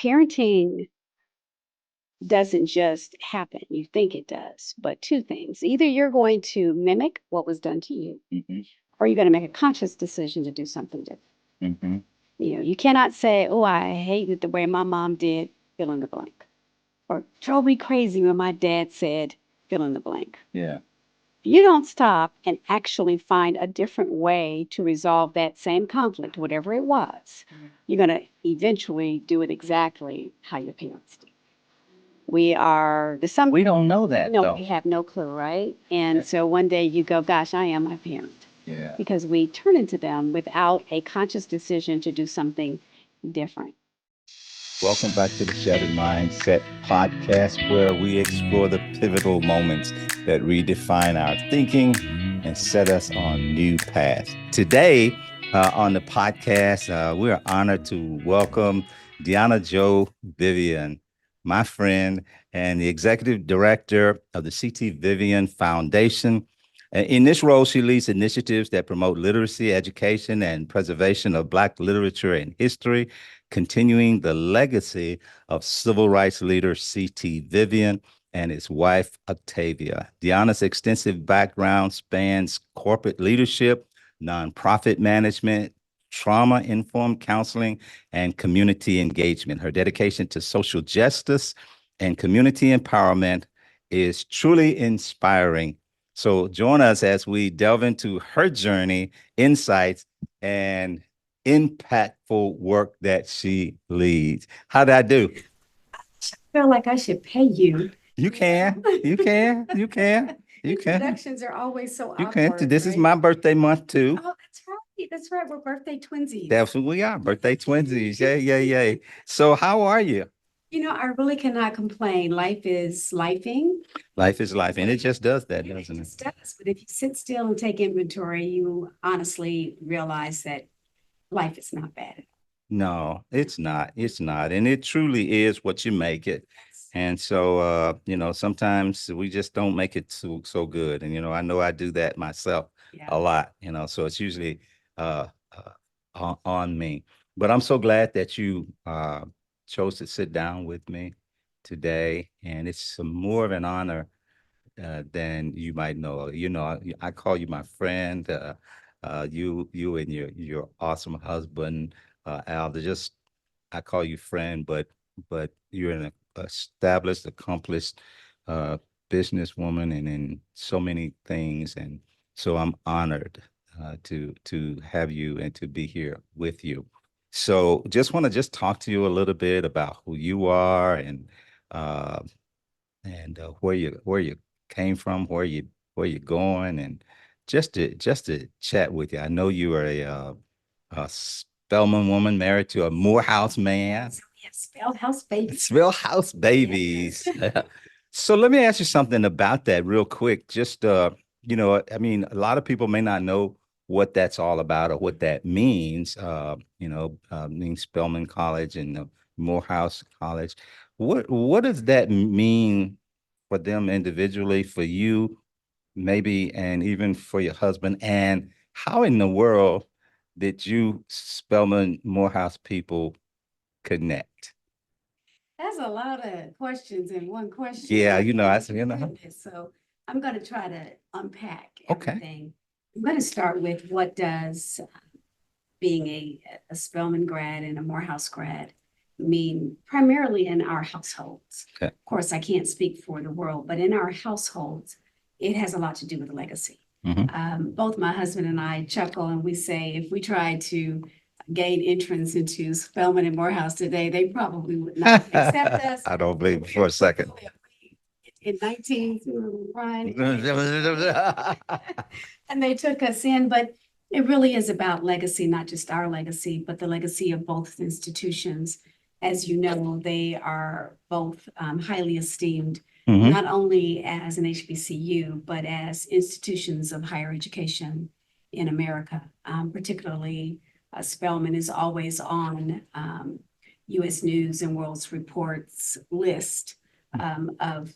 parenting doesn't just happen. You think it does, but two things. Either you're going to mimic what was done to you, or you're going to make a conscious decision to do something different. You cannot say, oh, I hated the way my mom did, fill in the blank. Or drove me crazy when my dad said, fill in the blank. Yeah. If you don't stop and actually find a different way to resolve that same conflict, whatever it was, you're going to eventually do it exactly how your parents did. We are the some We don't know that no, though. we have no clue, right? And so one day you go, gosh, I am my parent. Yeah. Because we turn into them without a conscious decision to do something different. Welcome back to the Shattered Mindset podcast, where we explore the pivotal moments that redefine our thinking and set us on new paths. Today, on the podcast, we are honored to welcome DeAna Jo Vivian, my friend, and the executive director of the Vivian Foundation. In this role, she leads initiatives that promote literacy, education, and preservation of Black literature and history, continuing the legacy of civil rights leader C.T. Vivian and his wife, Octavia. DeAna's extensive background spans corporate leadership, nonprofit management, trauma-informed counseling, and community engagement. Her dedication to social justice and community empowerment is truly inspiring. So join us as we delve into her journey, insights, and impactful work that she leads. How did I do? I feel like I should pay you. You can. You can. You can. You can. Introductions are always so You can. awkward, This is right? my birthday month too. Oh, that's right. That's right. We're birthday twinsies. That's what we are. Birthday twinsies. Yeah, yeah, yeah. So how are you? I really cannot complain. Life is lifing. Life is life, and it just does that, It doesn't it? just does. But if you sit still and take inventory, you honestly realize that life is not bad. No, it's not. It's not. And it truly is what you make it. And so, sometimes we just don't make it so good. And, I know I do that myself a lot, so it's usually uh, on me. But I'm so glad that you chose to sit down with me today. And it's more of an honor than you might know. I call you my friend. You and your awesome husband, Al. I call you friend, but you're an established, accomplished uh, businesswoman, and in so many things. And so I'm honored to have you and to be here with you. So just want to just talk to you a little bit about who you are uh, and where you came from, where you're going, and just to chat with you. I know you are a Spelman woman married to a Morehouse man. So, yes, Spellhouse babies. Spellhouse babies. So let me ask you something about that real quick. Just I mean, a lot of people may not know what that's all about or what that means. Means Spelman College and Morehouse College. What does that mean for them individually, for you, maybe, and even for your husband? And how in the world did you Spelman Morehouse people connect? That's a lot of questions in one question. Yeah, So I'm going to try to unpack Okay. everything. I'm going to start with what does being a Spelman grad and a Morehouse grad mean primarily in our households. Okay. Of course, I can't speak for the world, but in our households, it has a lot to do with legacy. Both my husband and I chuckle and we say if we tried to gain entrance into Spelman and Morehouse today, they probably would not accept us. I don't believe it for a second. In 19 and they took us in, but it really is about legacy, not just our legacy, but the legacy of both institutions. As you know, they are both highly esteemed, not only as an HBCU, but as institutions of higher education in America. Particularly, Spelman is always on U.S. News and World Report's list of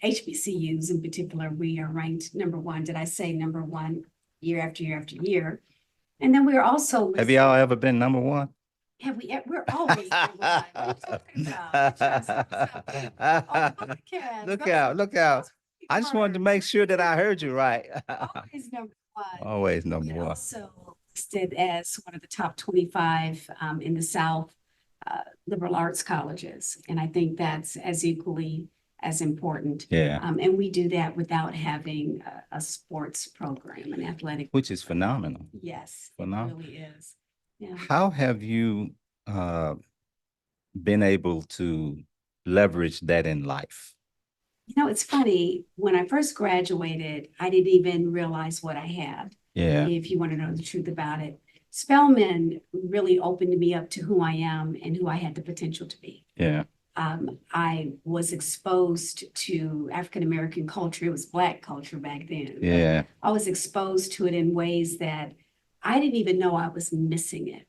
HBCUs in particular. We are ranked number one. Did I say number one year after year after year? And then we're also Have y'all ever been number one? we're always number one. What are you talking about? You're trying to set us up. Oh, podcast. Look Those out, look out. those I just wanted to words. make sure that I heard you right. Always number one. Always number We're one. also listed as one of the top 25 in the South liberal arts colleges. And I think that's as equally as important. Yeah, And we do that without having a sports program, an athletic. which is phenomenal. Yes, it Phenomenal. really is. Yeah. How have you been able to leverage that in life? You know, it's funny. When I first graduated, I didn't even realize what I had. Yeah, If you want to know the truth about it, Spelman really opened me up to who I am and who I had the potential to be. yeah, I was exposed to African American culture. It was Black culture back then. yeah. I was exposed to it in ways that I didn't even know I was missing it.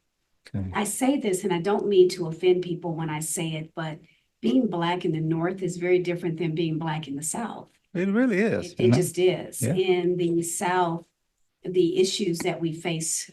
Okay. I say this, and I don't mean to offend people when I say it, but being Black in the North is very different than being Black in the South. It really is. It just is. Yeah. In the South, the issues that we face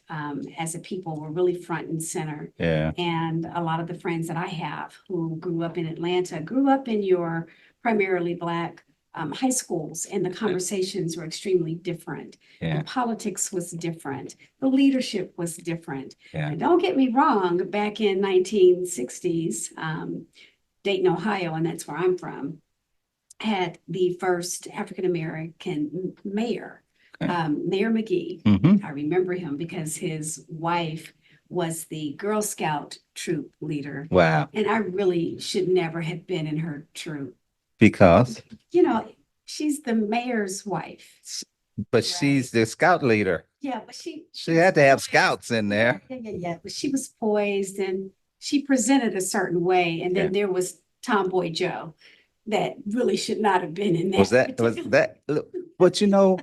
as a people were really front and center. Yeah, And a lot of the friends that I have who grew up in Atlanta grew up in your primarily Black high schools, and the conversations were extremely different. yeah, The politics was different. The leadership was different. yeah. And don't get me wrong, back in 1960s, Dayton, Ohio, and that's where I'm from, had the first African American mayor. Okay. Mayor McGee. Mm-hmm. I remember him because his wife was the Girl Scout troop leader. Wow. And I really should never have been in her troop. Because, You know, she's the mayor's wife. but she's the scout leader. Yeah, but She had to have scouts in there. Yeah. But she was poised and she presented a certain way. And then Yeah. there was Tomboy Joe that really should not have been in that. Was particular- that, look, but you know,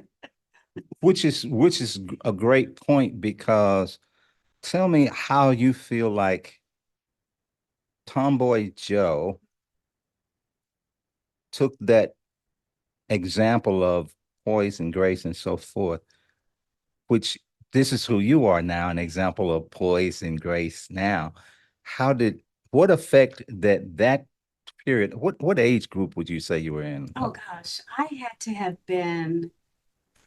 which is a great point, because tell me how you feel like Tomboy Joe took that example of poise and grace and so forth, which this is who you are now, an example of poise and grace now. What effect that period, what age group would you say you were in? Oh gosh, I had to have been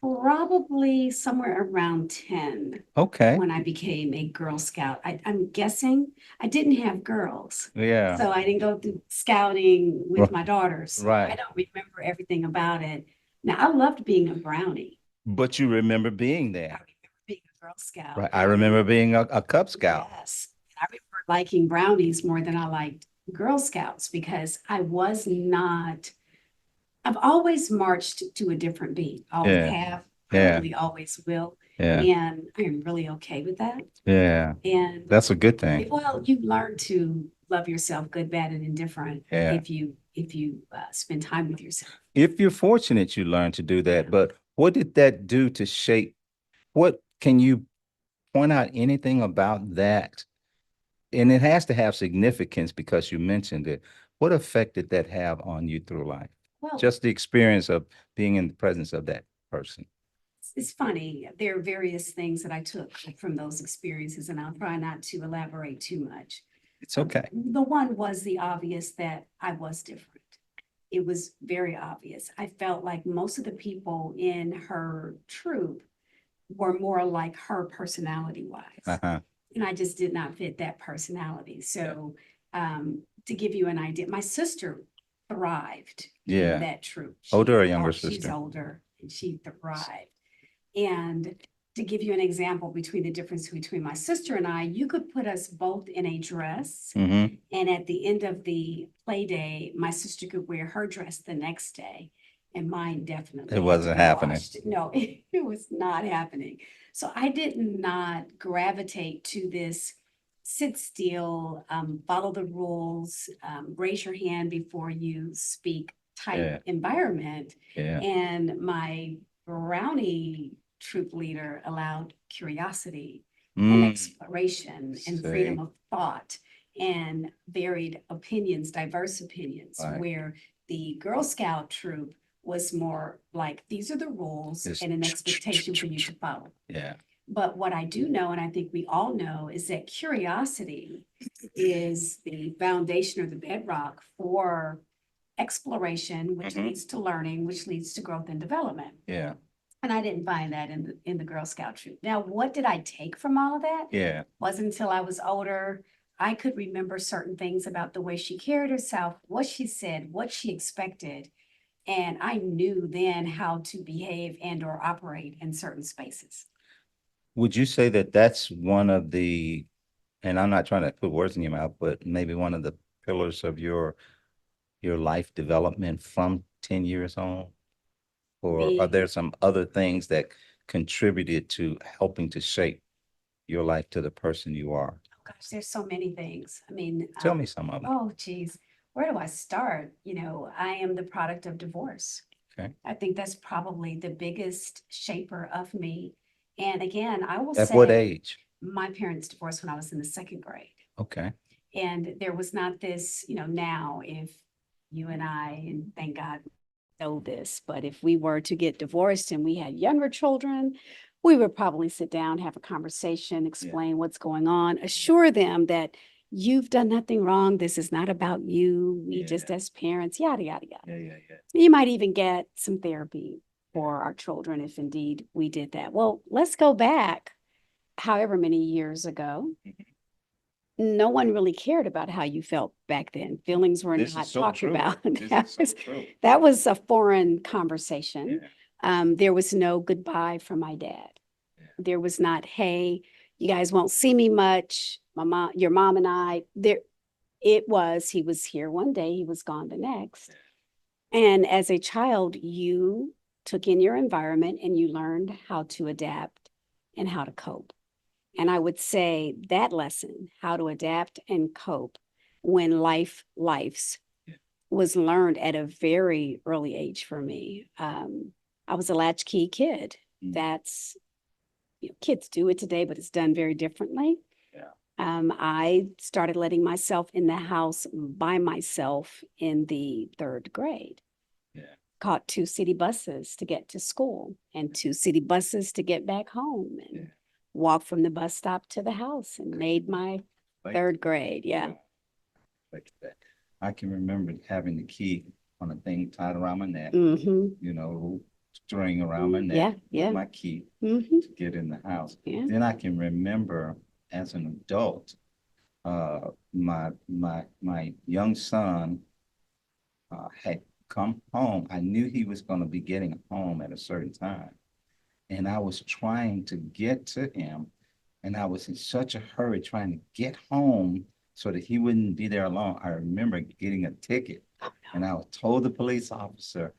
probably somewhere around 10 Okay, when I became a Girl Scout. I'm guessing I didn't have girls. yeah, So I didn't go through scouting with Right. my daughters. Right. I don't remember everything about it. Now, I loved being a brownie. but you remember being I there. remember being a Girl Scout. Right. I remember being a Cub Scout. Yes. I remember liking brownies more than I liked Girl Scouts because I've always marched to a different beat. Always Yeah. have, Yeah. probably always will. Yeah, And I am really okay with that. yeah, And that's a good thing. well, you learn to love yourself, good, bad, and indifferent, Yeah. if you spend time with yourself. If you're fortunate, you learn to do that. But what did that do to shape? What can you point out anything about that? And it has to have significance because you mentioned it. What effect did that have on you through life? Well, Just the experience of being in the presence of that person. it's funny. There are various things that I took from those experiences, and I'll try not to elaborate too much. It's okay. The one was the obvious that I was different. It was very obvious. I felt like most of the people in her troop were more like her personality wise. Uh-huh. And I just did not fit that personality. So to give you an idea, my sister thrived Yeah. in that troop. Older or younger She's sister? older and she thrived. And to give you an example between the difference between my sister and I, you could put us both in a dress. Mm-hmm. And at the end of the play day, my sister could wear her dress the next day. And mine definitely. It wasn't had to be happening. washed. No, it was not happening. So I did not gravitate to this sit still, follow the rules, raise your hand before you speak type Yeah. environment. Yeah. And my brownie troop leader allowed curiosity and exploration and freedom See. of thought and varied opinions, diverse opinions, Right. where the Girl Scout troop was more like, these are the rules Just and an expectation for you to follow. Yeah. But what I do know, and I think we all know, is that curiosity is the foundation or the bedrock for exploration, which leads to learning, which leads to growth and development. Yeah. And I didn't find that in the Girl Scout troop. Now, what did I take from all of that? Yeah. Wasn't until I was older, I could remember certain things about the way she carried herself, what she said, what she expected. And I knew then how to behave and or operate in certain spaces. Would you say that that's one of the, and I'm not trying to put words in your mouth, but maybe one of the pillars of your life development from 10 years on? Or are there some other things that contributed to helping to shape your life to the person you are? Oh gosh, there's so many things. I mean, Tell me some of them. oh geez, where do I start? You know, I am the product of divorce. Okay. I think that's probably the biggest shaper of me. And again, I will At say, what age? my parents divorced when I was in the second grade. Okay. And there was not this, you know, now if you and I, and thank God, know this, but if we were to get divorced and we had younger children, we would probably sit down, have a conversation, explain what's going on, assure them that you've done nothing wrong. This is not about you. We just as parents, yada, yada, yada. Yeah. You might even get some therapy for our children if indeed we did that. Well, let's go back however many years ago. No one really cared about how you felt back then. Feelings were This not is so talked true. about. This is so true. That was a foreign conversation. Yeah. There was no goodbye from my dad. Yeah. There was not, hey, you guys won't see me much. Your mom and I, he was here one day, he was gone the next. And as a child, you took in your environment and you learned how to adapt and how to cope. And I would say that lesson, how to adapt and cope when life's was learned at a very early age for me. I was a latchkey kid. That's, kids do it today, but it's done very differently. Yeah. I started letting myself in the house by myself in the third grade. Yeah. Caught 2 city buses to get to school and 2 city buses to get back home, and walked from the bus stop to the house and made my third grade. Yeah. Like that. I can remember having the key on a thing tied around my neck, string around my neck with my key to get in the house. Yeah. Then I can remember as an adult, my young son had come home. I knew he was going to be getting home at a certain time. And I was trying to get to him. And I was in such a hurry trying to get home so that he wouldn't be there alone. I remember getting a ticket. And I told the police officer,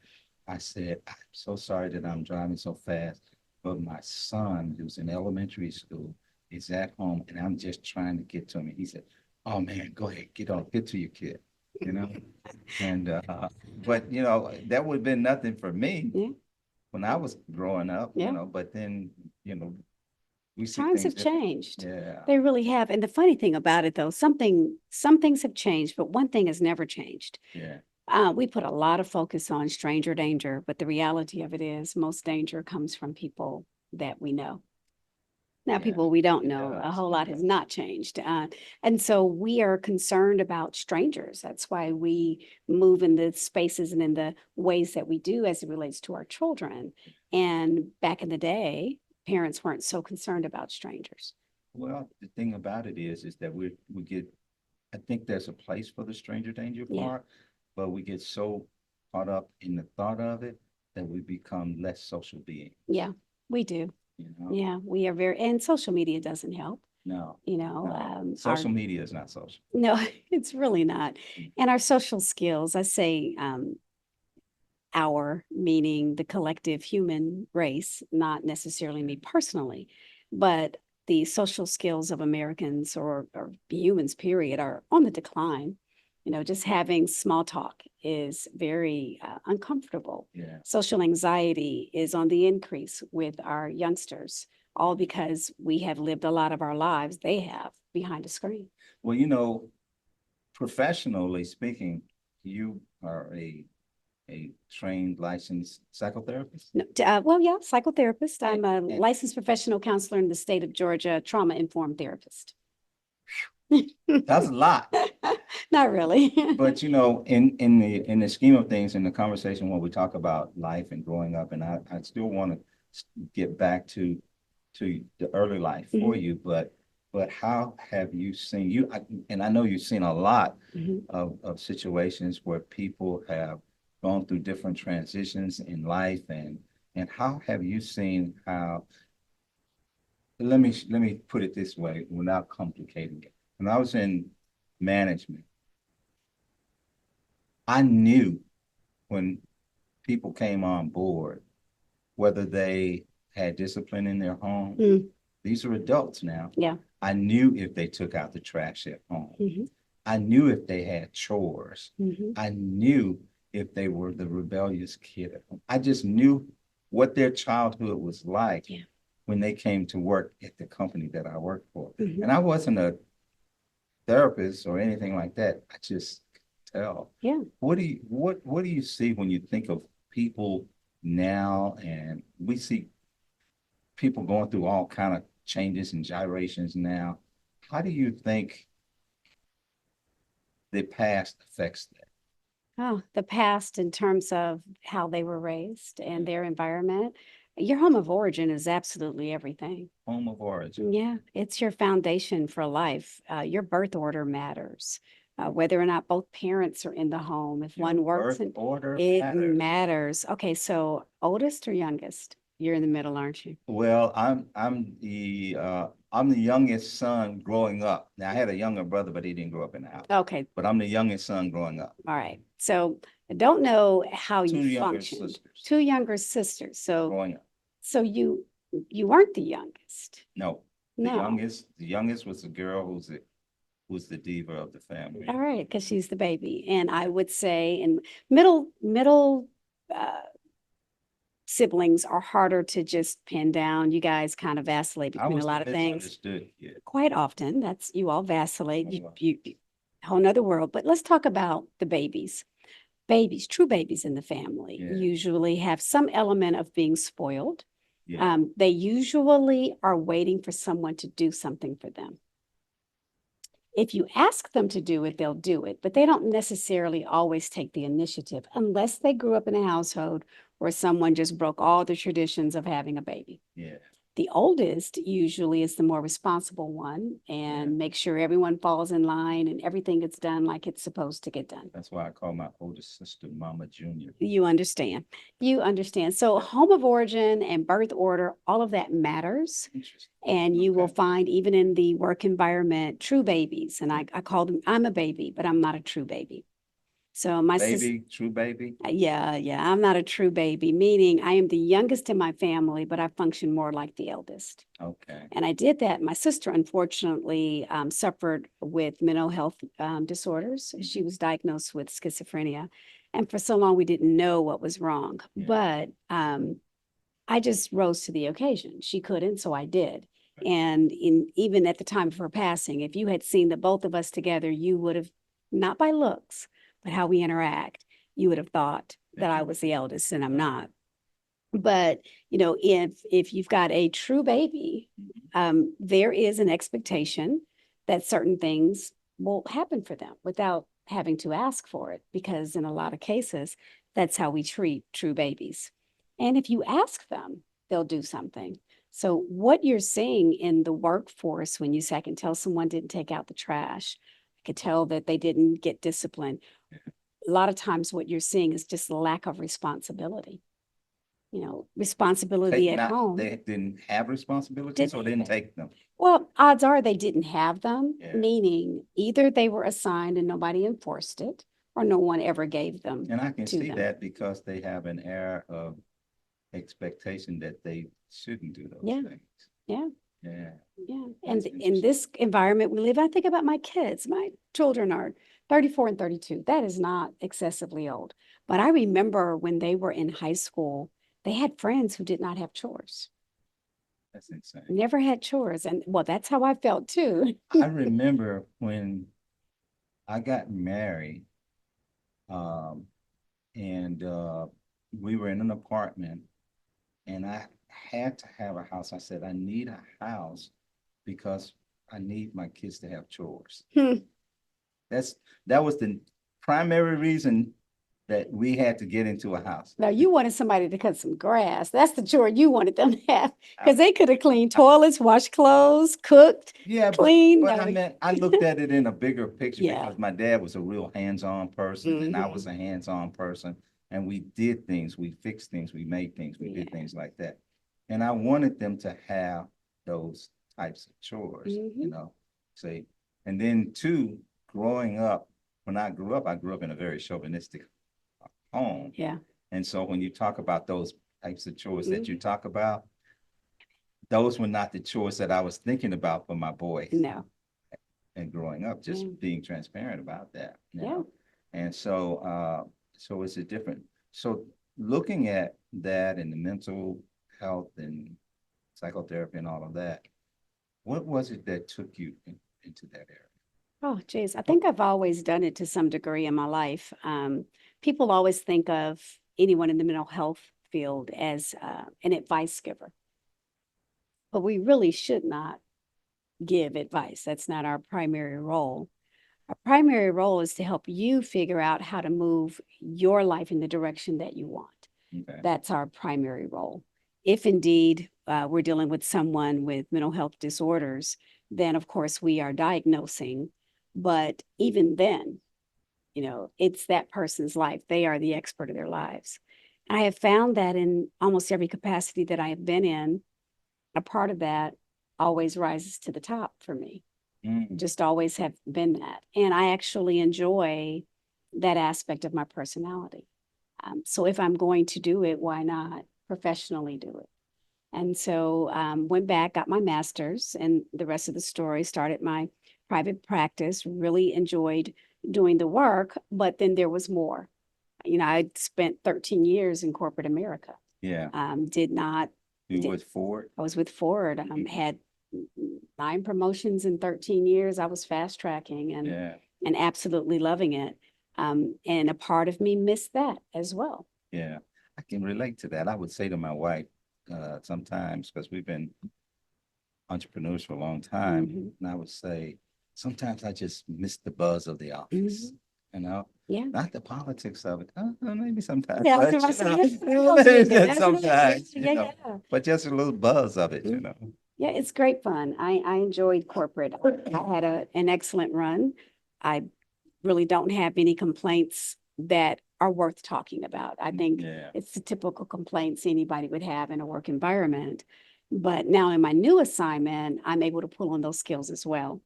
I said, I'm so sorry that I'm driving so fast, but my son, who's in elementary school, is at home and I'm just trying to get to him. And he said, oh man, go ahead, get to your kid, And, but that would have been nothing for me when I was growing up, but then, we see times have different. changed. Yeah. They really have. And the funny thing about it though, some things have changed, but one thing has never changed. Yeah. We put a lot of focus on stranger danger, but the reality of it is most danger comes from people that we know. Now, people we don't know, a whole lot has not changed. And so we are concerned about strangers. That's why we move in the spaces and in the ways that we do as it relates to our children. And back in the day, parents weren't so concerned about strangers. Well, the thing about it is that we get, I think there's a place for the stranger danger part, but we get so caught up in the thought of it that we become less social beings. Yeah, we do. Yeah, we are and social media doesn't help. No. Social media is not social. No, it's really not. And our social skills, I say, our, meaning the collective human race, not necessarily me personally, but the social skills of Americans or humans, period, are on the decline. Just having small talk is very uncomfortable. Yeah. Social anxiety is on the increase with our youngsters, all because we have lived a lot of our lives they have behind a screen. Well, professionally speaking, you are a a trained licensed psychotherapist? No, well, yeah, psychotherapist. I'm a And- licensed professional counselor in the state of Georgia, trauma-informed therapist. That's a lot. Not really. But you know, in the scheme of things, in the conversation when we talk about life and growing up, and I still want to get back to the early life for you, but how have you seen and I know you've seen a lot Mhm. of situations where people have gone through different transitions in life, and how have you seen how, let me put it this way without complicating it. When I was in management, I knew when people came on board, whether they had discipline in their home, Mm. these are adults now. Yeah. I knew if they took out the trash at home. Mhm. I knew if they had chores. Mhm. I knew if they were the rebellious kid at home. I just knew what their childhood was like Yeah. when they came to work at the company that I worked for. Mhm. And I wasn't a therapist or anything like that. I just could tell. Yeah. What do you see when you think of people now, and we see people going through all kind of changes and gyrations now? How do you think the past affects that? Oh, the past in terms of how they were raised and their environment. Your home of origin is absolutely everything. Home of origin. Yeah, it's your foundation for life. Your birth order matters. Whether or not both parents are in the home, if one works Birth order it matters. matters. Okay, so oldest or youngest? You're in the middle, aren't you? Well, I'm the youngest son growing up. Now I had a younger brother, but he didn't grow up in the house. Okay, But I'm the youngest son growing up. all right. So I don't know how Two you younger functioned. sisters Two younger sisters. So growing up. so you weren't the youngest. No, No. the youngest was the girl who's the diva of the family. All right, because she's the baby. And I would say in middle siblings are harder to just pin down. You guys kind of vacillate I between was a lot of things. misunderstood, yeah. Quite often, that's you all vacillate. Quite often. You whole nother world. But let's talk about the babies. Babies, true babies in the family, Yeah. usually have some element of being spoiled. Yeah. They usually are waiting for someone to do something for them. If you ask them to do it, they'll do it, but they don't necessarily always take the initiative unless they grew up in a household where someone just broke all the traditions of having a baby. Yeah. The oldest usually is the more responsible one and make sure everyone falls in line and everything gets done like it's supposed to get done. That's why I call my oldest sister Mama Junior. You understand. You understand. So home of origin and birth order, all of that matters. Interesting. And you will Okay. find even in the work environment, true babies. And I call them, I'm a baby, but I'm not a true baby. So my sister, Baby, true baby. yeah, I'm not a true baby, meaning I am the youngest in my family, but I function more like the eldest. Okay. And I did that. My sister, unfortunately, suffered with mental health disorders. She was diagnosed with schizophrenia. And for so long, we didn't know what was wrong. Yeah. But I just rose to the occasion. She couldn't, so I did. And even at the time of her passing, if you had seen the both of us together, you would have, not by looks, but how we interact, you would have thought that I was the eldest, and I'm not. But if you've got a true baby, there is an expectation that certain things will happen for them without having to ask for it, because in a lot of cases, that's how we treat true babies. And if you ask them, they'll do something. So what you're seeing in the workforce when you say, I can tell someone didn't take out the trash, I could tell that they didn't get disciplined. A lot of times what you're seeing is just lack of responsibility. Responsibility at home. They didn't have responsibilities or didn't take them. Well, odds are they didn't have them, Yeah. meaning either they were assigned and nobody enforced it, or no one ever gave them. And I can to see them. that because they have an air of expectation that they shouldn't do those Yeah. things. Yeah. Yeah. Yeah. That's And in this environment we live, I think about my kids. My children are 34 and 32. That is not excessively old. But I remember when they were in high school, they had friends who did not have chores. That's insane. Never had chores. And well, that's how I felt too. I remember when I got married, and we were in an apartment, and I had to have a house. I said, I need a house because I need my kids to have chores. Hmm. That was the primary reason that we had to get into a house. Now you wanted somebody to cut some grass. That's the chore you wanted them to have because they could have cleaned toilets, washed clothes, cooked, Yeah, cleaned. but I meant I looked at it in a bigger picture Yeah. because my dad was a real hands-on person and I was a hands-on person. And we did things, we fixed things, we made things, we did things like that. And I wanted them to have those types of chores, you know, say, and then two, growing up, when I grew up in a very chauvinistic home. Yeah. And so when you talk about those types of chores that you talk about, those were not the chores that I was thinking about for my boys. No. And growing up, just being transparent about that. You Yeah. know? And so so it's a different, so looking at that and the mental health and psychotherapy and all of that, what was it that took you into that area? Oh, geez. I think I've always done it to some degree in my life. People always think of anyone in the mental health field as an advice giver, but we really should not give advice. That's not our primary role. Our primary role is to help you figure out how to move your life in the direction that you want. Okay. That's our primary role. If indeed we're dealing with someone with mental health disorders, then of course we are diagnosing. But even then, you know, it's that person's life. They are the expert of their lives. And I have found that in almost every capacity that I have been in, a part of that always rises to the top for me. Just always have been that. And I actually enjoy that aspect of my personality. So if I'm going to do it, why not professionally do it? And so went back, got my master's, and the rest of the story, started my private practice, really enjoyed doing the work, but then there was more. You know, I spent 13 years in corporate America. Yeah. Did not. You with Ford? I was with Ford. Had 9 promotions in 13 years. I was fast tracking and absolutely loving it. And a part of me missed that as well. Yeah, I can relate to that. I would say to my wife sometimes, because we've been entrepreneurs for a long time, and I would say, sometimes I just miss the buzz of the office, you know? Yeah. Not the politics of it. Maybe sometimes. Yeah, But, sometimes, you know, but just a little buzz of it, you know? Yeah, it's great fun. I enjoyed corporate. I had an excellent run. I really don't have any complaints that are worth talking about. I think it's the typical complaints anybody would have in a work environment. But now in my new assignment, I'm able to pull on those skills as well.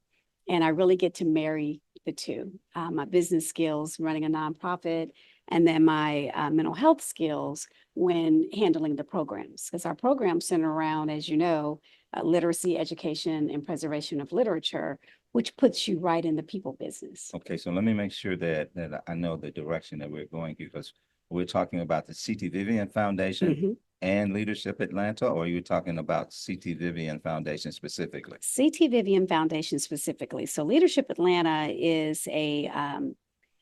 And I really get to marry the two, my business skills, running a nonprofit, and then my mental health skills when handling the programs. Because our programs center around, as you know, literacy, education, and preservation of literature, which puts you right in the people business. Okay, so let me make sure that I know the direction that we're going, because we're talking about the C.T. Vivian Foundation and Leadership Atlanta, or are you talking about C.T. Vivian Foundation specifically? C.T. Vivian Foundation specifically. So Leadership Atlanta is a,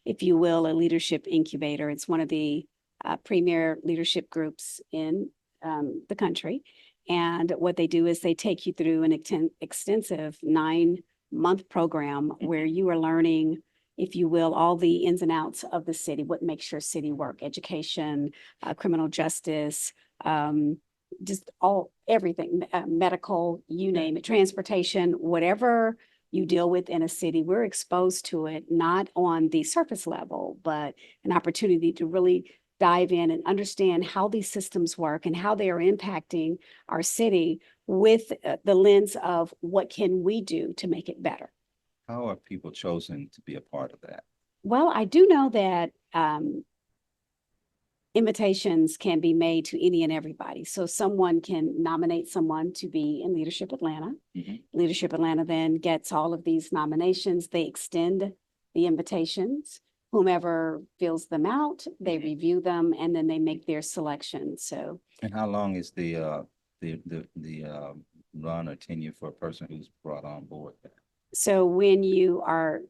if you will, a leadership incubator. It's one of the premier leadership groups in the country. And what they do is they take you through an extensive 9-month program where you are learning, if you will, all the ins and outs of the city, what makes your city work, education, criminal justice, just everything, medical, you name it, transportation, whatever you deal with in a city, we're exposed to it, not on the surface level, but an opportunity to really dive in and understand how these systems work and how they are impacting our city with the lens of what can we do to make it better. How are people chosen to be a part of that? Well, I do know that invitations can be made to any and everybody. So someone can nominate someone to be in Leadership Atlanta. Leadership Atlanta then gets all of these nominations. They extend the invitations. Whomever fills them out, they review them, and then they make their selection. So. And how long is the run or tenure for a person who's brought on board? So when you are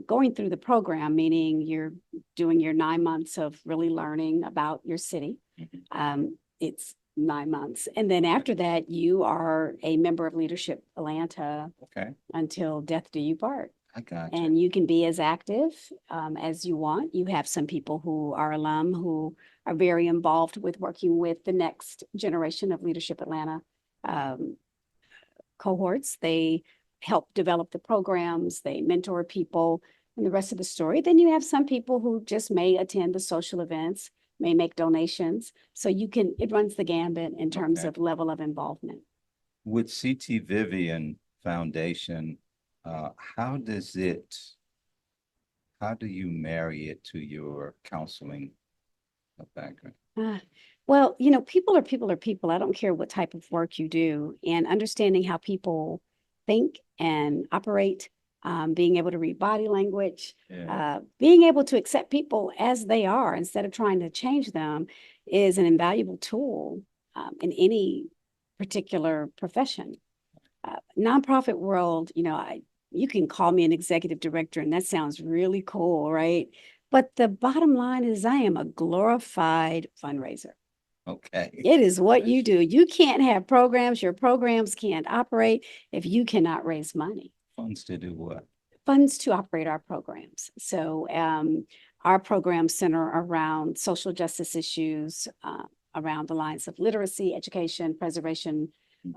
going through the program, meaning you're doing your 9 months of really learning about your city. Mhm. It's 9 months. And then after that, you are a member of Leadership Atlanta Okay, until death do you part. I got you. And you can be as active as you want. You have some people who are alum who are very involved with working with the next generation of Leadership Atlanta um, cohorts. They help develop the programs, they mentor people, and the rest of the story. Then you have some people who just may attend the social events, may make donations. So it runs the gambit in terms Okay. of level of involvement. With CT Vivian Foundation, uh, how does it, how do you marry it to your counseling background? Uh, well, people are people are people. I don't care what type of work you do, and understanding how people think and operate, being able to read body language, Yeah. being able to accept people as they are instead of trying to change them is an invaluable tool in any particular profession. Nonprofit world, you can call me an executive director, and that sounds really cool, right? But the bottom line is, I am a glorified fundraiser. Okay. It is what you do. You can't have programs, your programs can't operate if you cannot raise money. Funds to do what? Funds to operate our programs. So our programs center around social justice issues, around the lines of literacy, education, preservation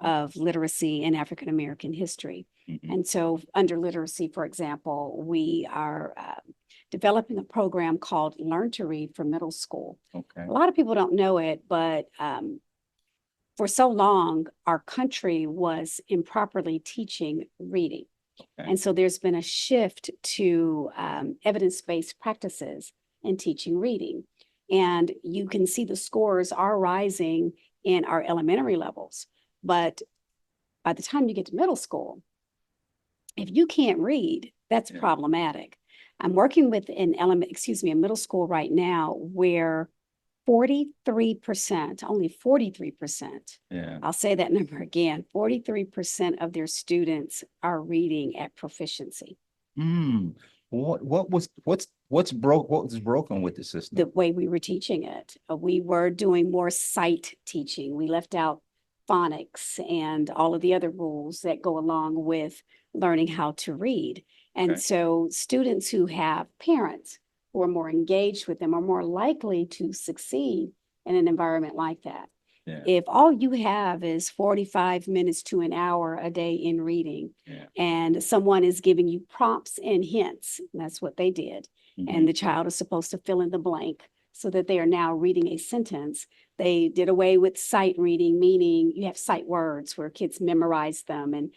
of literacy in African American history. Mhm. And so under literacy, for example, we are developing a program called Learn to Read for middle school. Okay. A lot of people don't know it, but for so long, our country was improperly teaching reading. Okay. And so there's been a shift to evidence-based practices in teaching reading. And you can see the scores are rising in our elementary levels. But by the time you get to middle school, if you can't read, that's Yeah. problematic. I'm working with a middle school right now where 43%, only 43%, Yeah. I'll say that number again, 43% of their students are reading at proficiency. Hmm. What what was broken with the system? The way we were teaching it, we were doing more sight teaching. We left out phonics and all of the other rules that go along with learning how to read. And Okay. so students who have parents who are more engaged with them are more likely to succeed in an environment like that. Yeah. If all you have is 45 minutes to an hour a day in reading, Yeah. and someone is giving you prompts and hints, that's what they did, Mhm. and the child is supposed to fill in the blank so that they are now reading a sentence. They did away with sight reading, meaning you have sight words where kids memorize them. And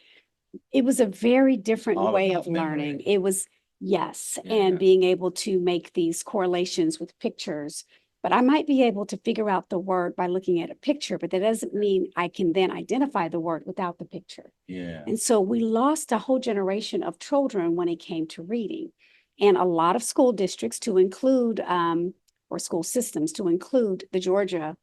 it was a very different All way about of learning. memory. It was, yes, Yeah. and being able to make these correlations with pictures. But I might be able to figure out the word by looking at a picture, but that doesn't mean I can then identify the word without the picture. Yeah. And so we lost a whole generation of children when it came to reading. And a lot of school districts to include, or school systems to include the Georgia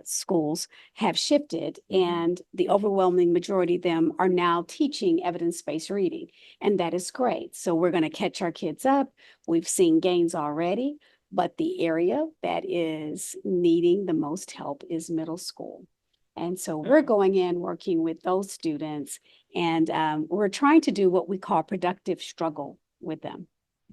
schools have shifted, and the overwhelming majority of them are now teaching evidence-based reading. And that is great. So we're going to catch our kids up. We've seen gains already, but the area that is needing the most help is middle school. And so we're going in working with those students, and we're trying to do what we call productive struggle with them.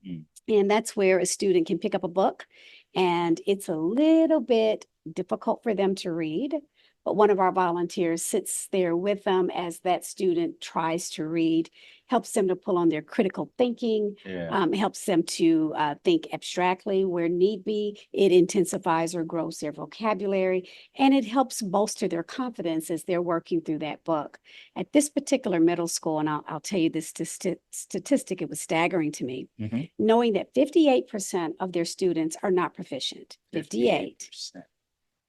Mhm. And that's where a student can pick up a book, and it's a little bit difficult for them to read, but one of our volunteers sits there with them as that student tries to read, helps them to pull on their critical thinking, Yeah. helps them to think abstractly where need be. It intensifies or grows their vocabulary, and it helps bolster their confidence as they're working through that book. At this particular middle school, and I'll tell you this statistic, it was staggering to me, Mhm. knowing that 58% of their students are not proficient. 58. 58%.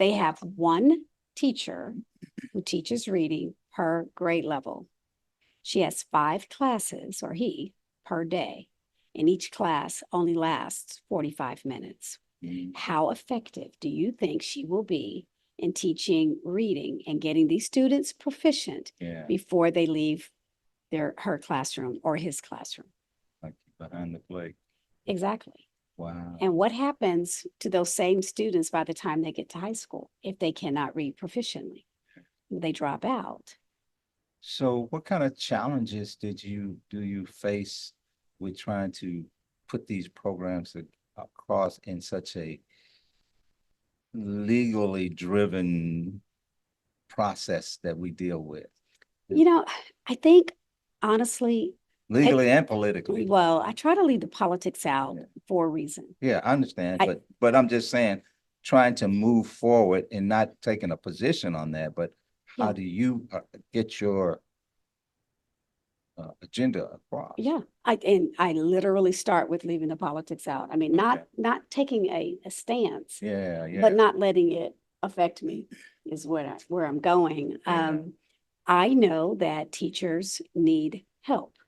They have one teacher who teaches reading per grade level. She has 5 classes, or he, per day, and each class only lasts 45 minutes. Mhm. How effective do you think she will be in teaching reading and getting these students proficient Yeah. before they leave her classroom or his classroom? Like behind the plate. Exactly. Wow. And what happens to those same students by the time they get to high school if they cannot read proficiently? They drop out. So what kind of challenges do you face with trying to put these programs across in such a legally driven process that we deal with? You know, I think honestly, Legally and politically. well, I try to leave the politics out Yeah. for a reason. Yeah, I understand, I- but I'm just saying, trying to move forward and not taking a position on that, but how Yeah. do you get your agenda across? Yeah, I literally start with leaving the politics out. I mean, Okay. not taking a stance, Yeah, but yeah. not letting it affect me is where I'm going. Yeah. I know that teachers need help.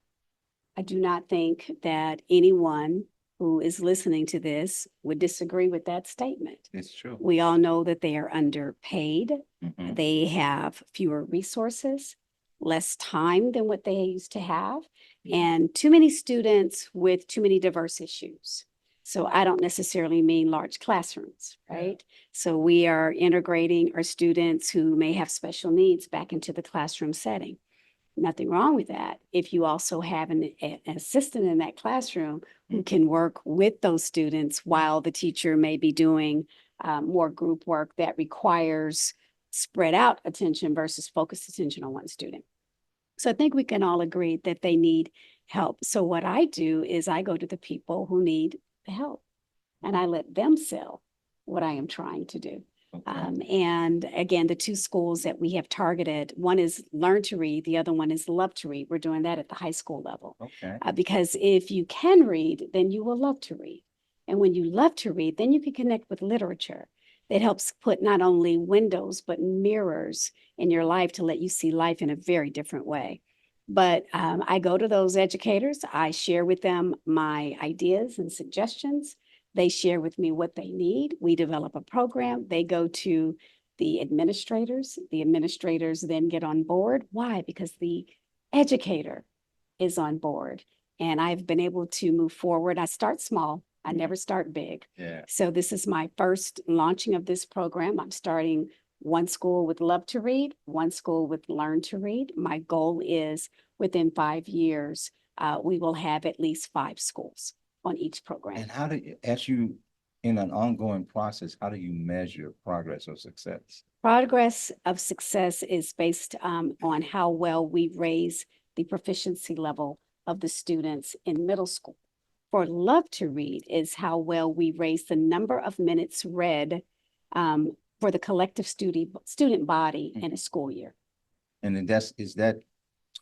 I do not think that anyone who is listening to this would disagree with that statement. It's true. We all know that they are underpaid. Mhm. They have fewer resources, less time than what they used to have, and too many students with too many diverse issues. So I don't necessarily mean large classrooms, right? So we are integrating our students who may have special needs back into the classroom setting. Nothing wrong with that. If you also have an assistant in that classroom who can work with those students while the teacher may be doing more group work that requires spread out attention versus focused attention on one student. So I think we can all agree that they need help. So what I do is I go to the people who need the help and I let them sell what I am trying to do. Okay. And again, the two schools that we have targeted, one is Learn to Read, the other one is Love to Read. We're doing that at the high school level. Okay. Because if you can read, then you will love to read. And when you love to read, then you can connect with literature that helps put not only windows, but mirrors in your life to let you see life in a very different way. But I go to those educators, I share with them my ideas and suggestions. They share with me what they need. We develop a program. They go to the administrators. The administrators then get on board. Why? Because the educator is on board. And I've been able to move forward. I start small. I never start big. Yeah. So this is my first launching of this program. I'm starting one school with Love to Read, one school with Learn to Read. My goal is within 5 years, we will have at least 5 schools on each program. And how do you, as you, in an ongoing process, how do you measure progress or success? Progress of success is based on how well we raise the proficiency level of the students in middle school. For Love to Read is how well we raise the number of minutes read for the collective student body in a school year. And then is that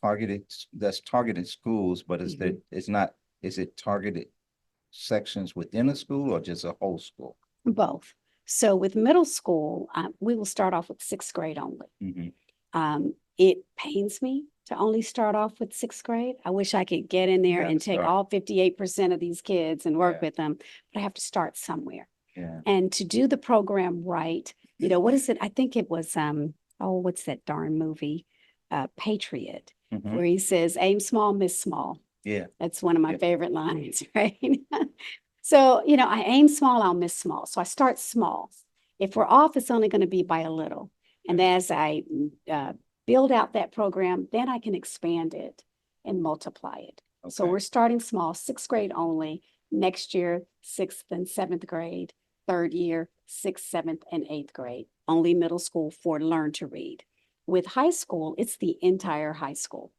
targeted schools, but is it targeted sections within a school or just a whole school? Both. So with middle school, we will start off with 6th grade only. Mm-hmm. It pains me to only start off with 6th grade. I wish I could get in there and take all 58% of these kids and work with them, but I have to start somewhere. Yeah. And to do the program right, you know, what is it? I think it was, what's that darn movie? Patriot, where he says, aim small, miss small. Yeah. That's one of my favorite lines, right? So, you know, I aim small, I'll miss small. So I start small. If we're off, it's only going to be by a little. And as I build out that program, then I can expand it and multiply it. Okay. So we're starting small, 6th grade only. Next year, 6th and 7th grade. 3rd year, 6th, 7th, and 8th grade. Only middle school for Learn to Read. With high school, it's the entire high school.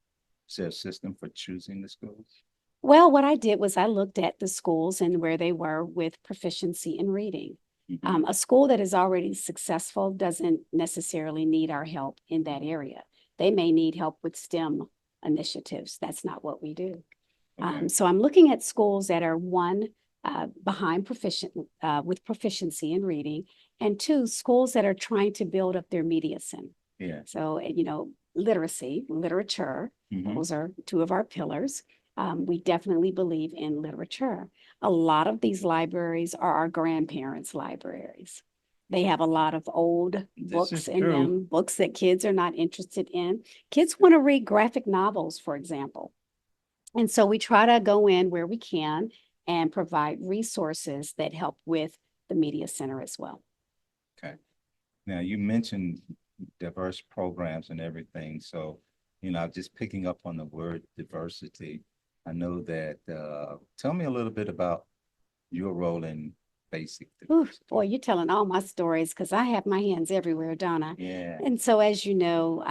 Is there a system for choosing the schools? Well, what I did was I looked at the schools and where they were with proficiency in reading. Mm-hmm. A school that is already successful doesn't necessarily need our help in that area. They may need help with STEM initiatives. That's not what we do. Okay. So I'm looking at schools that are behind with proficiency in reading, and 2, schools that are trying to build up their media sim. Yeah. So, you know, literature, those are 2 of our pillars. We definitely believe in literature. A lot of these libraries are our grandparents' libraries. They have a lot of old books in them, books that kids are not interested in. Kids want to read graphic novels, for example. And so we try to go in where we can and provide resources that help with the media center as well. Okay. Now, you mentioned diverse programs and everything. So, just picking up on the word diversity, I know that, tell me a little bit about your role in basic Ooh, diversity. boy, you're telling all my stories because I have my hands everywhere, Donna. Yeah. And so, as you know,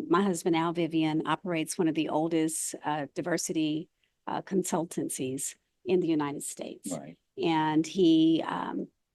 my husband, Al Vivian, operates one of the oldest diversity consultancies in the United States. Right. And he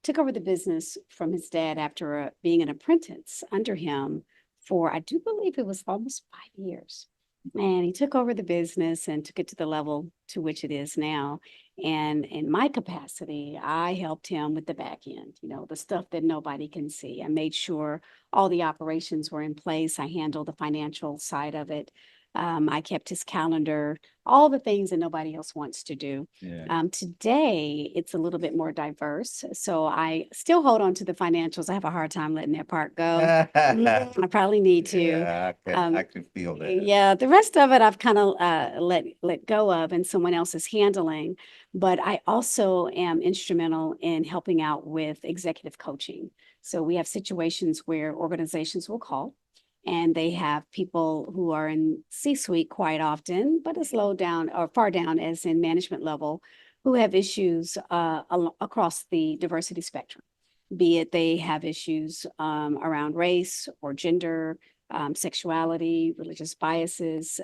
took over the business from his dad after being an apprentice under him for, I do believe it was almost 5 years. And he took over the business and took it to the level to which it is now. And in my capacity, I helped him with the back end, the stuff that nobody can see. I made sure all the operations were in place. I handled the financial side of it. I kept his calendar, all the things that nobody else wants to do. Yeah. Today, it's a little bit more diverse. So I still hold on to the financials. I have a hard time letting that part go. I probably need to. Yeah, I can feel that. Yeah, the rest of it I've kind of let go of and someone else is handling. But I also am instrumental in helping out with executive coaching. So we have situations where organizations will call and they have people who are in C-suite quite often, but as low down or far down as in management level, who have issues across the diversity spectrum, be it they have issues around race or gender, sexuality, religious biases,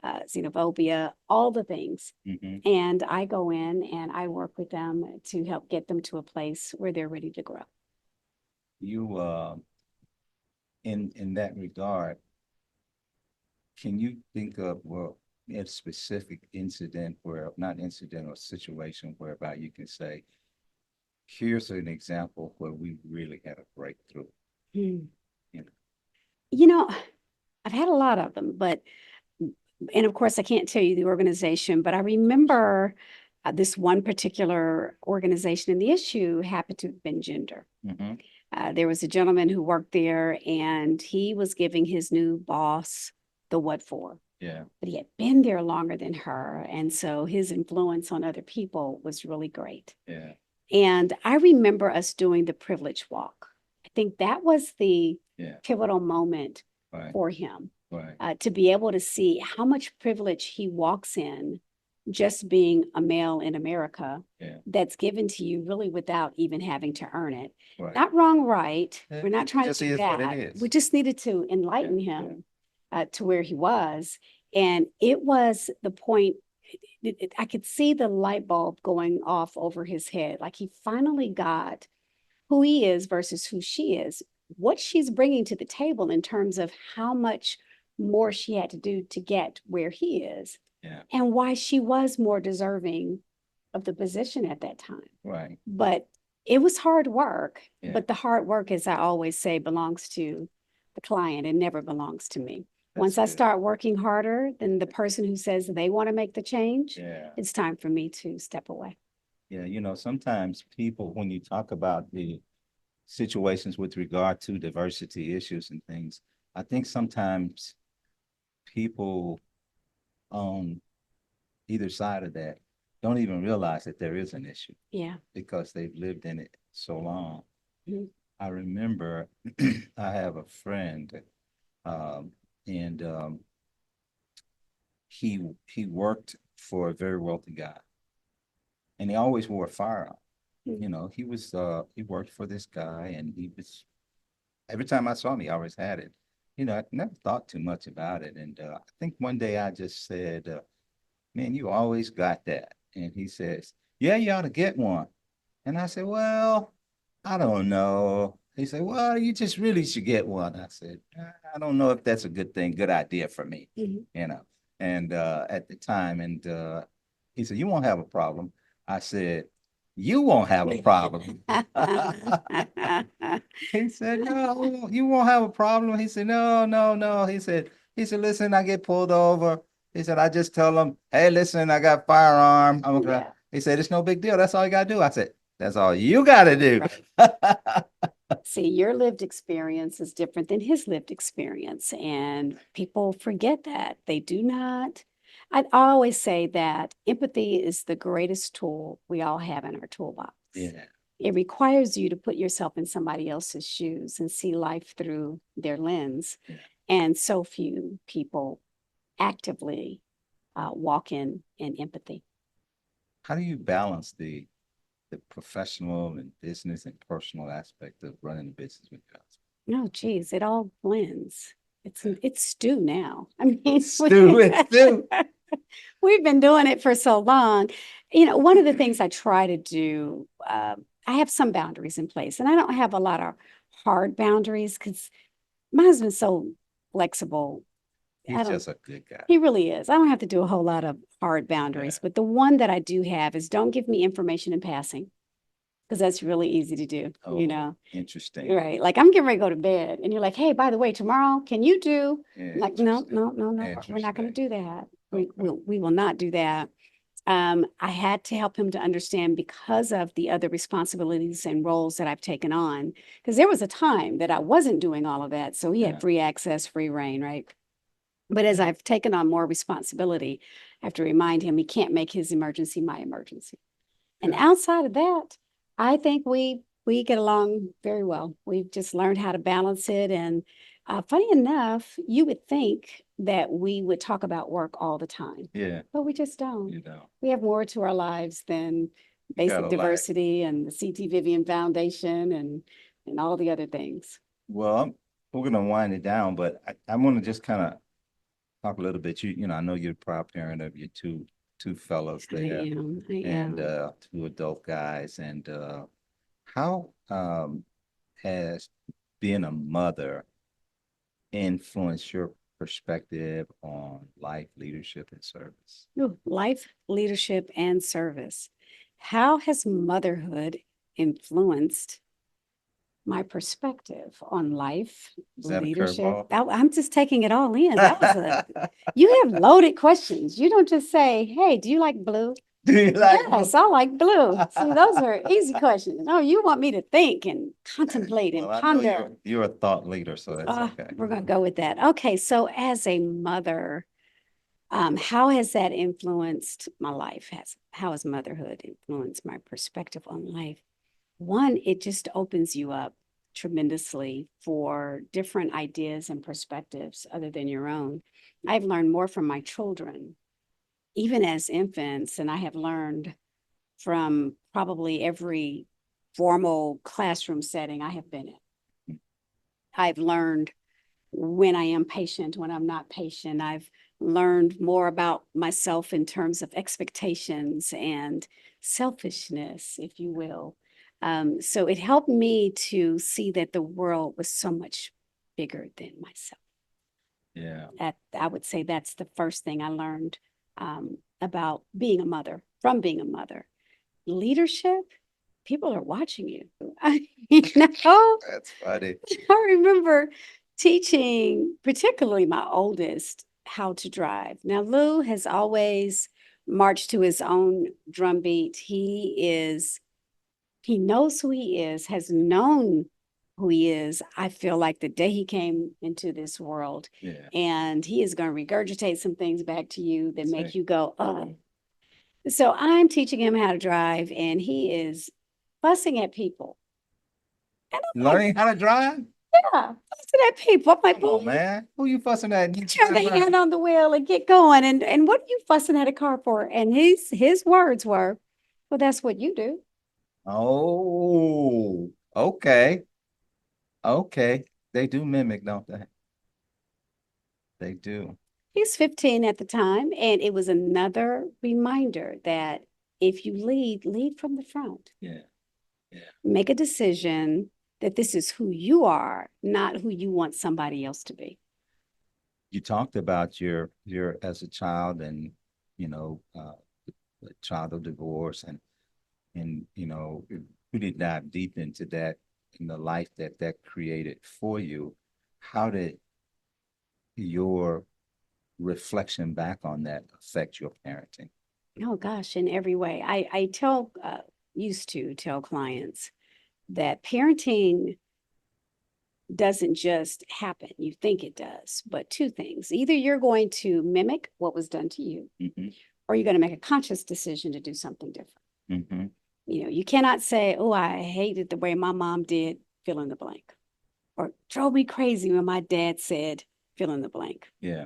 xenophobia, all the things. Mm-hmm. And I go in and I work with them to help get them to a place where they're ready to grow. You, in that regard, can you think of, well, a specific incident where, not incident or situation whereby you can say, here's an example where we really had a breakthrough? Hmm. You know? You know, I've had a lot of them, and of course, I can't tell you the organization, but I remember this one particular organization, and the issue happened to have been gender. Mm-hmm. There was a gentleman who worked there, and he was giving his new boss the what for. Yeah. But he had been there longer than her, and so his influence on other people was really great. Yeah. And I remember us doing the privilege walk. I think that was the pivotal moment Right. for him. Right. To be able to see how much privilege he walks in just being a male in America that's given to you really without even having to earn it. Right. Not wrong, right? Yeah, We're not trying just to do is what it that. is. We just needed to enlighten him to where he was. And it was the point, I could see the light bulb going off over his head. Like he finally got who he is versus who she is, what she's bringing to the table in terms of how much more she had to do to get where he is, and why she was more deserving of the position at that time. Right. But it was hard work, but the hard work, as I always say, belongs to the client. It never belongs to me. Once I start working harder than the person who says they want to make the change, it's time for me to step away. Yeah, sometimes people, when you talk about the situations with regard to diversity issues and things, I think sometimes people on either side of that don't even realize that there is an issue. Yeah. Because they've lived in it so long. Mm-hmm. I remember I have a friend, and he worked for a very wealthy guy, and he always wore a firearm. Mm-hmm. He worked for this guy, and every time I saw him, he always had it. I never thought too much about it. And I think one day I just said, man, you always got that. And he says, yeah, you ought to get one. And I said, well, I don't know. He said, well, you just really should get one. I said, I don't know if that's a good idea for me, And at the time, and he said, you won't have a problem. I said, you won't have a problem. He said, no, you won't have a problem. He said, no, no, no. He said, listen, I get pulled over. He said, I just tell them, hey, listen, I got firearm. He said, it's no big deal. That's all you got to do. I said, that's all you got to do. See, your lived experience is different than his lived experience. And people forget that. They do not. I always say that empathy is the greatest tool we all have in our toolbox. Yeah. It requires you to put yourself in somebody else's shoes and see life through their lens. Yeah. And so few people actively walk in empathy. How do you balance the professional and business and personal aspect of running a business with your husband? No, geez, it all blends. It's stew now. I mean, Stew, it's stew. we've been doing it for so long. You know, one of the things I try to do, I have some boundaries in place, and I don't have a lot of hard boundaries because my husband's so flexible. He's just a good guy. He really is. I don't have to do a whole lot of hard boundaries, but the one that I do have is don't give me information in passing because that's really easy to do, you know. Interesting. Right. Like I'm getting ready to go to bed and you're like, hey, by the way, tomorrow, can you do? Like, no, we're not going to do that. We will not do that. I had to help him to understand because of the other responsibilities and roles that I've taken on, because there was a time that I wasn't doing all of that. So he had free access, free reign, right? But as I've taken on more responsibility, I have to remind him he can't make his emergency my emergency. And outside of that, I think we get along very well. We've just learned how to balance it. And funny enough, you would think that we would talk about work all the time. Yeah. But we just don't. You know. We have more to our lives than basic diversity and the CT Vivian Foundation and all the other things. Well, we're going to wind it down, but I want to just kind of talk a little bit. You know, I know you're a proud parent of your two fellows there. I am. And two adult guys. And how has being a mother influenced your perspective on life, leadership, and service? Ooh, life, leadership, and service. How has motherhood influenced my perspective on life, leadership? I'm just taking it all in. That was you have loaded questions. You don't just say, hey, do you like blue? Do you like Yes, I like blue. See, those are easy questions. No, you want me to think and contemplate and ponder. You're a thought leader, so that's okay. We're going to go with that. Okay, so as a mother, how has that influenced my life? How has motherhood influenced my perspective on life? One, it just opens you up tremendously for different ideas and perspectives other than your own. I've learned more from my children, even as infants, and I have learned from probably every formal classroom setting I have been in. I've learned when I am patient, when I'm not patient. I've learned more about myself in terms of expectations and selfishness, if you will. So it helped me to see that the world was so much bigger than myself. Yeah. I would say that's the first thing I learned about being a mother, from being a mother. Leadership, people are watching you. That's funny. I remember teaching, particularly my oldest, how to drive. Now, Lou has always marched to his own drumbeat. He knows who he is, has known who he is. I feel like the day he came into this world, and he is going to regurgitate some things back to you that make you go, oh. So I'm teaching him how to drive, and he is fussing at people. Learning how to drive? Yeah, fussing at people. I'm like, oh man, who you fussing at? Turn the hand on the wheel and get going. And what are you fussing at a car for? And his words were, well, that's what you do. Oh, okay. Okay. They do mimic, don't they? They do. He's 15 at the time, and it was another reminder that if you lead from the front. Yeah. Yeah. Make a decision that this is who you are, not who you want somebody else to be. You talked about your as a child and, you know, the child of divorce and, you know, really dive deep into that in the life that created for you. How did your reflection back on that affect your parenting? Oh gosh, in every way. I used to tell clients that parenting doesn't just happen. You think it does, but two things. Either you're going to mimic what was done to you, or you're going to make a conscious decision to do something different. You know, you cannot say, oh, I hated the way my mom did, fill in the blank, or drove me crazy when my dad said, fill in the blank. Yeah.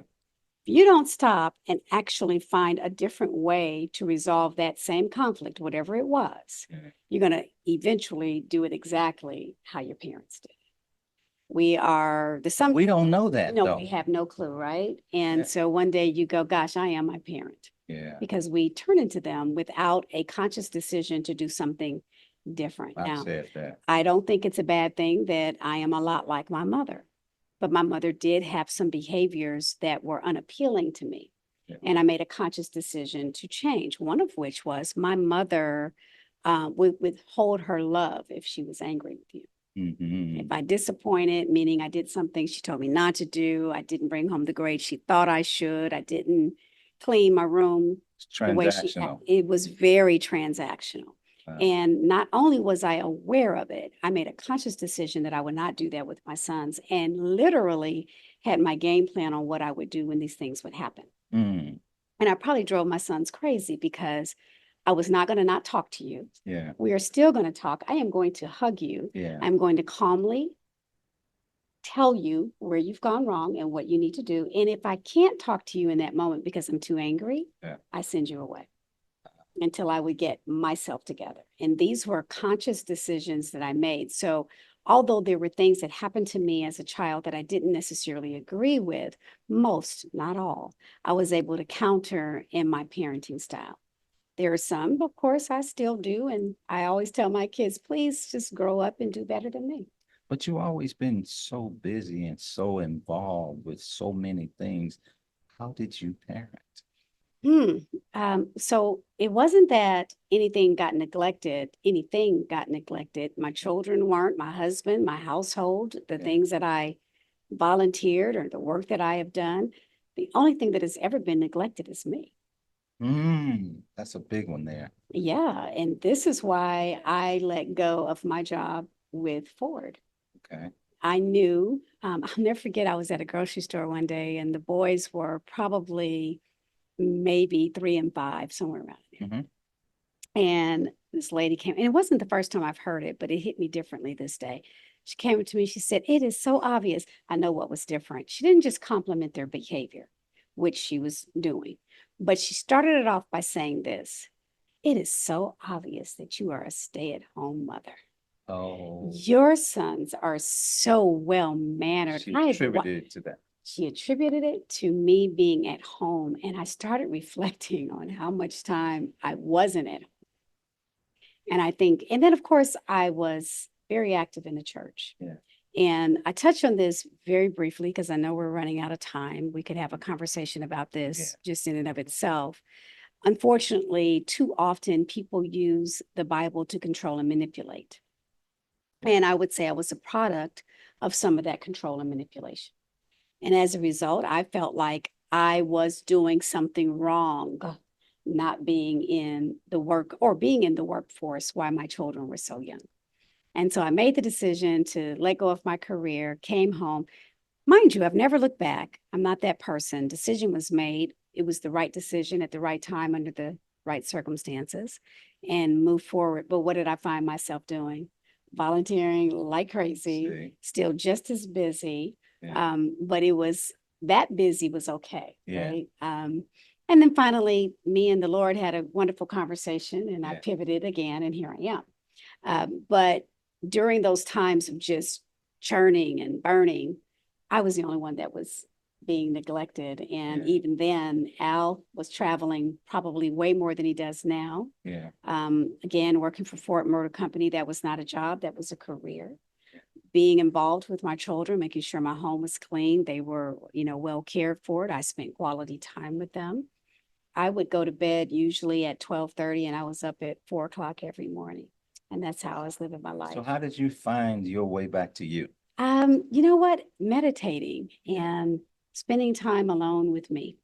If you don't stop and actually find a different way to resolve that same conflict, whatever it was, you're going to eventually do it exactly how your parents did. We don't know that, no, though. we have no clue, right? And so one day you go, gosh, I am my parent. Yeah. Because we turn into them without a conscious decision to do something different. Now, I don't think it's a bad thing that I am a lot like my mother, but my mother did have some behaviors that were unappealing to me. And I made a conscious decision to change, one of which was my mother would withhold her love if she was angry with you. If I disappointed, meaning I did something she told me not to do, I didn't bring home the grade she thought I should, I didn't clean my room the way it was very transactional. And not only was I aware of it, I made a conscious decision that I would not do that with my sons, and literally had my game plan on what I would do when these things would happen. And I probably drove my sons crazy because I was not going to not talk to you. Yeah. We are still going to talk. I am going to hug you. Yeah. I'm going to calmly tell you where you've gone wrong and what you need to do. And if I can't talk to you in that moment because I'm too angry, I send you away until I would get myself together. And these were conscious decisions that I made. So although there were things that happened to me as a child that I didn't necessarily agree with, most, not all, I was able to counter in my parenting style. There are some, of course, I still do. And I always tell my kids, please just grow up and do better than me. But you've always been so busy and so involved with so many things. How did you parent? So it wasn't that anything got neglected. My children weren't, my husband, my household, the things that I volunteered or the work that I have done. The only thing that has ever been neglected is me. That's a big one there. Yeah. And this is why I let go of my job with Ford. Okay. I knew, I'll never forget, I was at a grocery store one day and the boys were probably maybe 3 and 5, somewhere around there. And this lady came, and it wasn't the first time I've heard it, but it hit me differently this day. She came to me, she said, it is so obvious. I know what was different. She didn't just compliment their behavior, which she was doing, but she started it off by saying this: it is so obvious that you are a stay-at-home mother. Oh. Your sons are so well-mannered. She attributed it to that. She attributed it to me being at home. And I started reflecting on how much time I wasn't at home. And I think, and then of course, I was very active in the church. Yeah. And I touched on this very briefly because I know we're running out of time. We could have a conversation about this just in and of itself. Unfortunately, too often people use the Bible to control and manipulate. And I would say I was a product of some of that control and manipulation. And as a result, I felt like I was doing something wrong, not being in the work or being in the workforce while my children were so young. And so I made the decision to let go of my career, came home. Mind you, I've never looked back. I'm not that person. Decision was made. It was the right decision at the right time under the right circumstances, and moved forward. But what did I find myself doing? Volunteering like crazy, still just as busy. But it was that busy was okay. Right. And then finally, me and the Lord had a wonderful conversation, and I pivoted again, and here I am. But during those times of just churning and burning, I was the only one that was being neglected. And even then, Al was traveling probably way more than he does now. Again, working for Ford Motor Company, that was not a job, that was a career. Being involved with my children, making sure my home was clean. They were, well cared for. I spent quality time with them. I would go to bed usually at 12:30 and I was up at 4 o'clock every morning. And that's how I was living my life. So how did you find your way back to you? You know what? Meditating and spending time alone with me,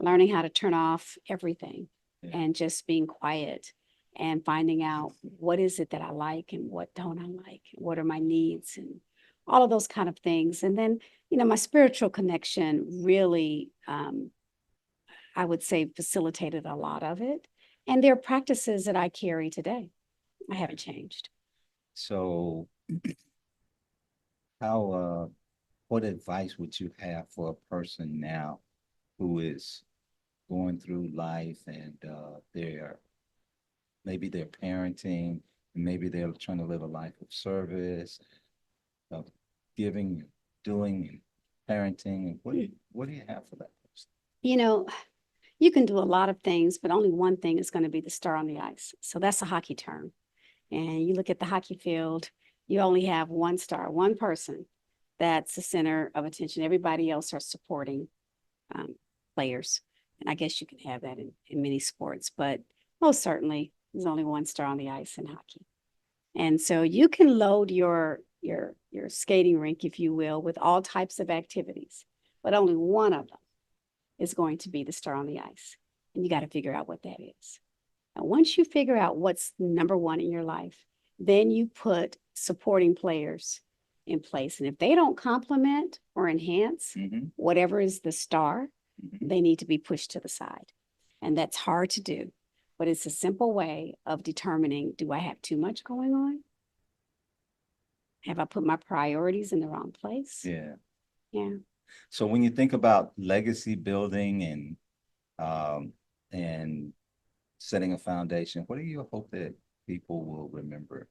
learning how to turn off everything and just being quiet and finding out what is it that I like and what don't I like, what are my needs and all of those kind of things. And then, my spiritual connection really, I would say, facilitated a lot of it. And there are practices that I carry today. I haven't changed. So how, what advice would you have for a person now who is going through life and maybe they're parenting, and maybe they're trying to live a life of service, of giving, doing, parenting, and what do you have for that person? You can do a lot of things, but only one thing is going to be the star on the ice. So that's a hockey term. And you look at the hockey field, you only have one star, one person that's the center of attention. Everybody else are supporting players. And I guess you can have that in many sports, but most certainly there's only one star on the ice in hockey. And so you can load your skating rink, if you will, with all types of activities, but only one of them is going to be the star on the ice. And you got to figure out what that is. And once you figure out what's number one in your life, then you put supporting players in place. And if they don't complement or enhance whatever is the star, they need to be pushed to the side. And that's hard to do, but it's a simple way of determining, do I have too much going on? Have I put my priorities in the wrong place? Yeah. Yeah. So when you think about legacy building and setting a foundation, what do you hope that people will remember?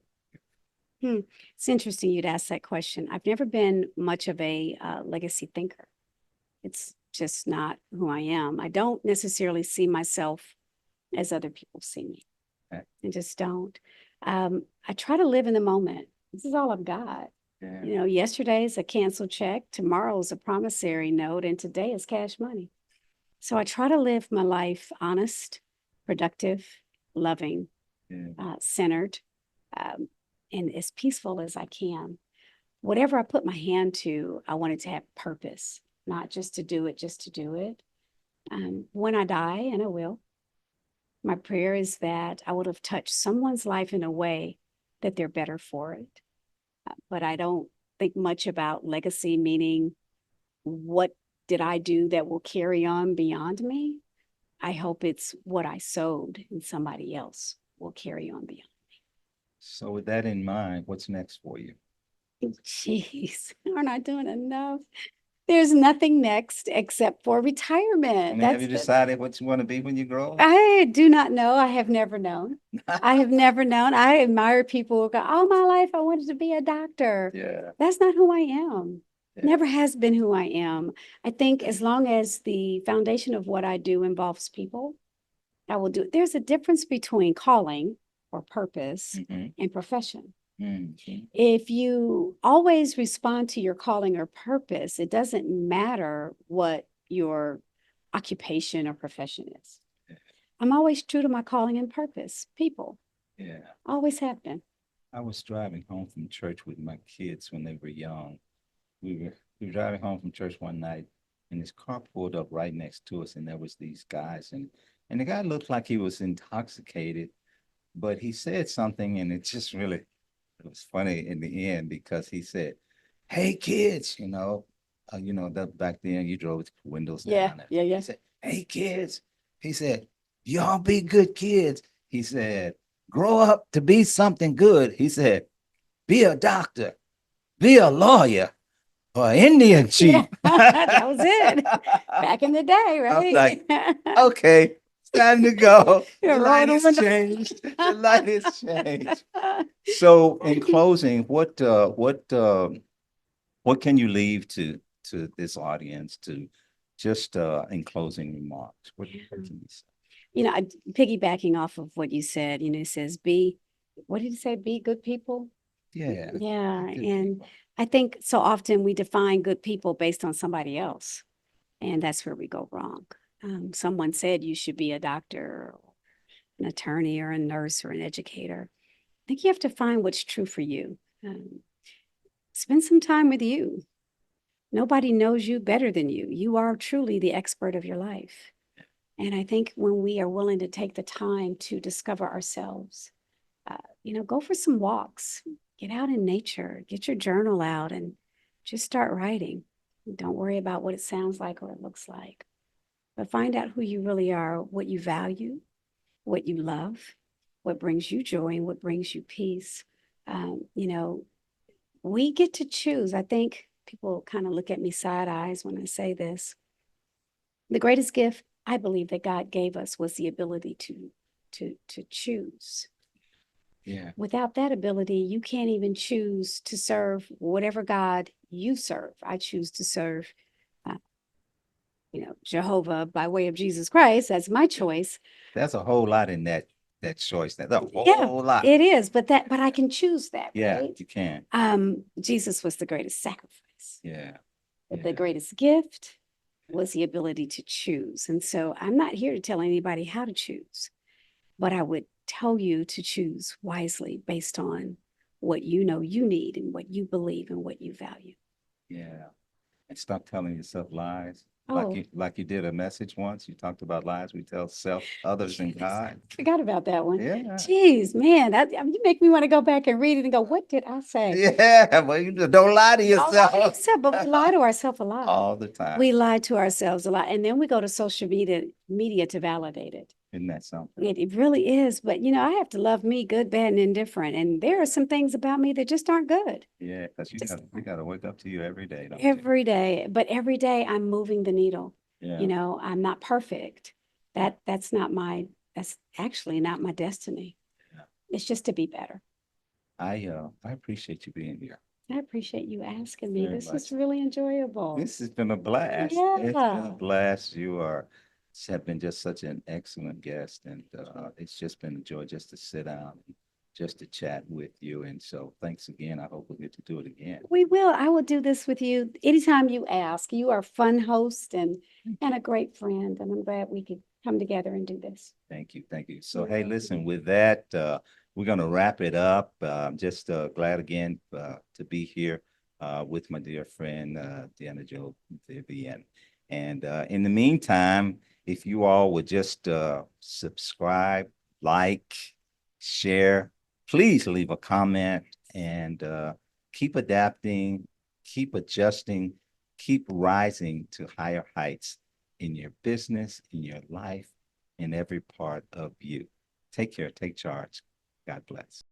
It's interesting you'd ask that question. I've never been much of a legacy thinker. It's just not who I am. I don't necessarily see myself as other people see me. Okay. I just don't. I try to live in the moment. This is all I've got. Yeah. Yesterday is a canceled check, tomorrow's a promissory note, and today is cash money. So I try to live my life honest, productive, loving, centered, and as peaceful as I can. Whatever I put my hand to, I want it to have purpose, not just to do it. When I die, and I will, my prayer is that I would have touched someone's life in a way that they're better for it. But I don't think much about legacy, meaning what did I do that will carry on beyond me? I hope it's what I sowed in somebody else will carry on beyond me. So with that in mind, what's next for you? Jeez, we're not doing enough. There's nothing next except for retirement. Have you decided what you want to be when you grow up? I do not know. I have never known. I have never known. I admire people who go, all my life I wanted to be a doctor. Yeah. That's not who I am. Yeah. Never has been who I am. I think as long as the foundation of what I do involves people, I will do it. There's a difference between calling or purpose and profession. If you always respond to your calling or purpose, it doesn't matter what your occupation or profession is. I'm always true to my calling and purpose, people. Yeah. Always have been. I was driving home from church with my kids when they were young. We were driving home from church one night, and this car pulled up right next to us, and there was these guys, and the guy looked like he was intoxicated, but he said something, and it was funny in the end because he said, "Hey kids," that back then you drove with the windows down. Yeah. He said, "Hey kids," he said, "y'all be good kids." He said, "Grow up to be something good." He said, "Be a doctor, be a lawyer, or Indian chief." Yeah, that was it. Back in the day, right? I was like, okay, it's time to go. The light has window. changed. The light has changed. So in closing, what can you leave to this audience to just in closing remarks? What can you say? Piggybacking off of what you said, it says what did you say? Be good people. Yeah. Yeah. Good And people. I think so often we define good people based on somebody else. And that's where we go wrong. Someone said you should be a doctor, or an attorney, or a nurse, or an educator. I think you have to find what's true for you. Spend some time with you. Nobody knows you better than you. You are truly the expert of your life. And I think when we are willing to take the time to discover ourselves, go for some walks, get out in nature, get your journal out and just start writing. Don't worry about what it sounds like or it looks like, but find out who you really are, what you value, what you love, what brings you joy, and what brings you peace. You know, we get to choose. I think people kind of look at me side eyes when I say this. The greatest gift I believe that God gave us was the ability to choose. Yeah. Without that ability, you can't even choose to serve whatever God you serve. I choose to serve, uh, Jehovah by way of Jesus Christ. That's my choice. There's a whole lot in that choice. There's a Yeah, whole lot. it is, but I can choose that, Yeah, right? you can. Jesus was the greatest sacrifice. Yeah. But the greatest gift was the ability to choose. And so I'm not here to tell anybody how to choose, but I would tell you to choose wisely based on what you know you need and what you believe and what you value. Yeah. And stop telling yourself lies. Oh, Like you did a message once. You talked about lies we tell self, others, and God. forgot about that one. Yeah. Jeez, man, you make me want to go back and read it and go, what did I say? Yeah. Well, you don't lie to Don't lie to yourself yourself, but we lie to ourselves a lot. all the time. We lie to ourselves a lot. And then we go to social media to validate it. Isn't that something? It really is. But, I have to love me good, bad, and indifferent. And there are some things about me that just aren't good. Yeah, because Just you gotta wake up to you every day, don't you? every day. But every day I'm moving the needle. Yeah. I'm not perfect. That's actually not my destiny. Yeah. It's just to be better. I appreciate you being here. I appreciate you asking me. Very This was much. really enjoyable. This has been a blast. It's been a Yeah. blast. Have been just such an excellent guest, and it's just been a joy just to sit down, and just to chat with you. And so, thanks again. I hope we'll get to do it again. We will. I will do this with you anytime you ask. You are a fun host and a great friend, and I'm glad we could come together and do this. Thank you. Thank you. So, hey, listen, with that, we're going to wrap it up. I'm just glad again to be here with my dear friend, DeAna Jo Vivian. And in the meantime, if you all would just subscribe, like, share, please leave a comment and keep adapting, keep adjusting, keep rising to higher heights in your business, in your life, in every part of you. Take care, take charge. God bless.